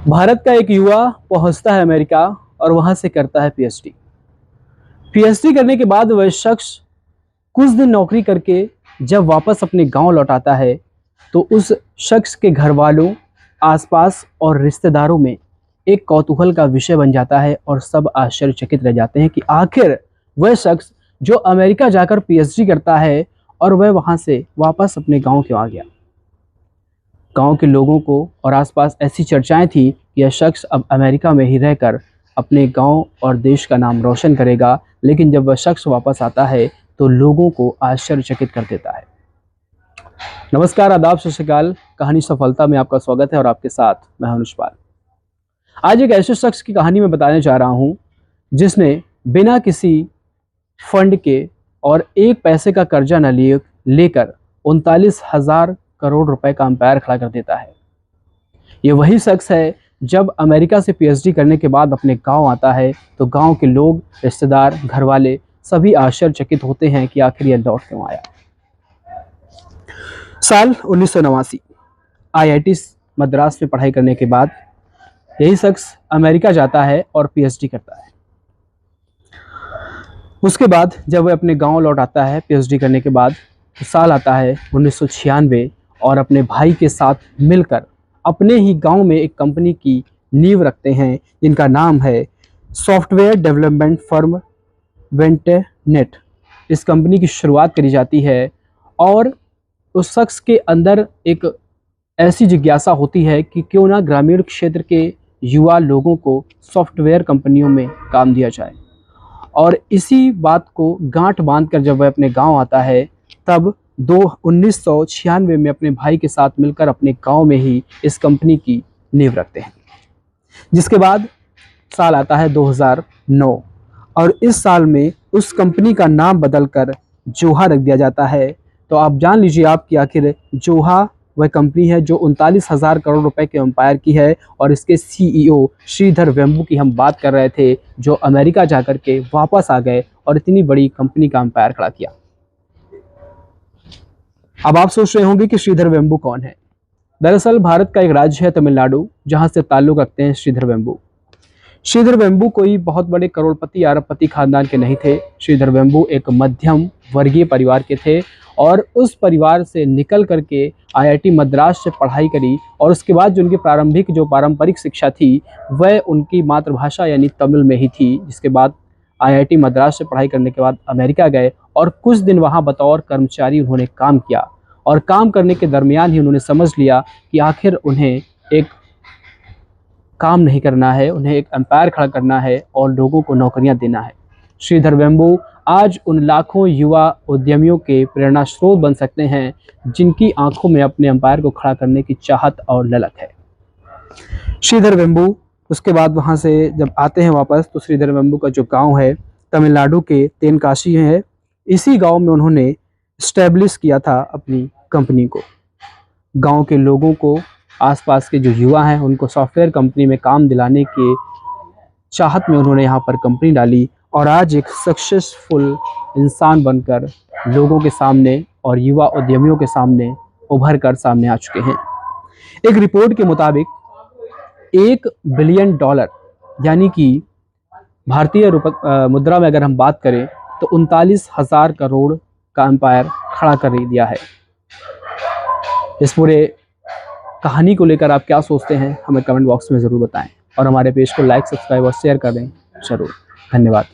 भारत का एक युवा पहुंचता है अमेरिका और वहां से करता है पीएचडी। पीएचडी करने के बाद वह शख्स कुछ दिन नौकरी करके जब वापस अपने गांव लौटाता है तो उस शख्स के घर वालों, आसपास और रिश्तेदारों में एक कौतूहल का विषय बन जाता है और सब आश्चर्यचकित रह जाते हैं कि आखिर वह शख्स जो अमेरिका जाकर पीएचडी करता है और वह वहां से वापस अपने गांव क्यों आ गया। गांव के लोगों को और आसपास ऐसी चर्चाएं थी कि यह शख्स अब अमेरिका में ही रहकर अपने गांव और देश का नाम रोशन करेगा, लेकिन जब वह शख्स वापस आता है तो लोगों को आश्चर्यचकित कर देता है। नमस्कार, आदाब, सत श्री अकाल। कहानी सफलता में आपका स्वागत है और आपके साथ मैं हूं अनुष्पाल। आज एक ऐसे शख्स की कहानी में बताने जा रहा हूं जिसने बिना किसी फंड के और एक पैसे का कर्जा न लेकर 39,000 करोड़ रुपए का अंपायर खड़ा कर देता है। ये वही शख्स है जब अमेरिका से पीएचडी करने के बाद अपने गांव आता है तो गांव के लोग, रिश्तेदार, घर वाले सभी आश्चर्यचकित होते हैं कि आखिर यह लौट क्यों आया। साल 1989 आईआईटी मद्रास में पढ़ाई करने के बाद यही शख्स अमेरिका जाता है और पीएचडी करता है। उसके बाद जब वह अपने गांव लौट आता है पीएचडी करने के बाद तो साल आता है 1996 और अपने भाई के साथ मिलकर अपने ही गांव में एक कंपनी की नींव रखते हैं जिनका नाम है सॉफ्टवेयर डेवलपमेंट फर्म वेंटेनेट। इस कंपनी की शुरुआत करी जाती है और उस शख्स के अंदर एक ऐसी जिज्ञासा होती है कि क्यों ना ग्रामीण क्षेत्र के युवा लोगों को सॉफ्टवेयर कंपनियों में काम दिया जाए। और इसी बात को गांठ बांधकर जब वह अपने गांव आता है तब 1996 में अपने भाई के साथ मिलकर अपने गांव में ही इस कंपनी की नींव रखते हैं। जिसके बाद साल आता है 2009 और इस साल में उस कंपनी का नाम बदलकर जोहा रख दिया जाता है। तो आप जान लीजिए आप कि आखिर जोहा वह कंपनी है जो 39,000 करोड़ रुपए के अंपायर की है और इसके सीईओ श्रीधर वेम्बू की हम बात कर रहे थे, जो अमेरिका जाकर के वापस आ गए और इतनी बड़ी कंपनी का अंपायर खड़ा किया। अब आप सोच रहे होंगे कि श्रीधर वेम्बू कौन है। दरअसल भारत का एक राज्य है तमिलनाडु, जहां से ताल्लुक रखते हैं श्रीधर वेम्बू। श्रीधर वेम्बू कोई बहुत बड़े करोड़पति अरबपति खानदान के नहीं थे। श्रीधर वेम्बू एक मध्यम वर्गीय परिवार के थे और उस परिवार से निकल करके आईआईटी मद्रास से पढ़ाई करी और उसके बाद जो उनकी प्रारंभिक जो पारंपरिक शिक्षा थी वह उनकी मातृभाषा यानी तमिल में ही थी। जिसके बाद आईआईटी मद्रास से पढ़ाई करने के बाद अमेरिका गए और कुछ दिन वहां बतौर कर्मचारी उन्होंने काम किया और काम करने के दरमियान ही उन्होंने समझ लिया कि आखिर उन्हें एक काम नहीं करना है, उन्हें एक एम्पायर खड़ा करना है और लोगों को नौकरियां देना है। श्रीधर वेम्बू आज उन लाखों युवा उद्यमियों के प्रेरणा स्रोत बन सकते हैं जिनकी आंखों में अपने एम्पायर को खड़ा करने की चाहत और ललक है। श्रीधर वेम्बू उसके बाद वहां से जब आते हैं वापस तो श्रीधर वेम्बू का जो गांव है तमिलनाडु के तेनकाशी है, इसी गांव में उन्होंने स्टैब्लिश किया था अपनी कंपनी को। गांव के लोगों को, आसपास के जो युवा हैं उनको सॉफ्टवेयर कंपनी में काम दिलाने के चाहत में उन्होंने यहाँ पर कंपनी डाली और आज एक सक्सेसफुल इंसान बनकर लोगों के सामने और युवा उद्यमियों के सामने उभर कर सामने आ चुके हैं। एक रिपोर्ट के मुताबिक $1 बिलियन यानी कि भारतीय मुद्रा में अगर हम बात करें तो 39,000 करोड़ का एम्पायर खड़ा कर दिया है। इस पूरे कहानी को लेकर आप क्या सोचते हैं हमें कमेंट बॉक्स में ज़रूर बताएं और हमारे पेज को लाइक, सब्सक्राइब और शेयर कर दें जरूर। धन्यवाद।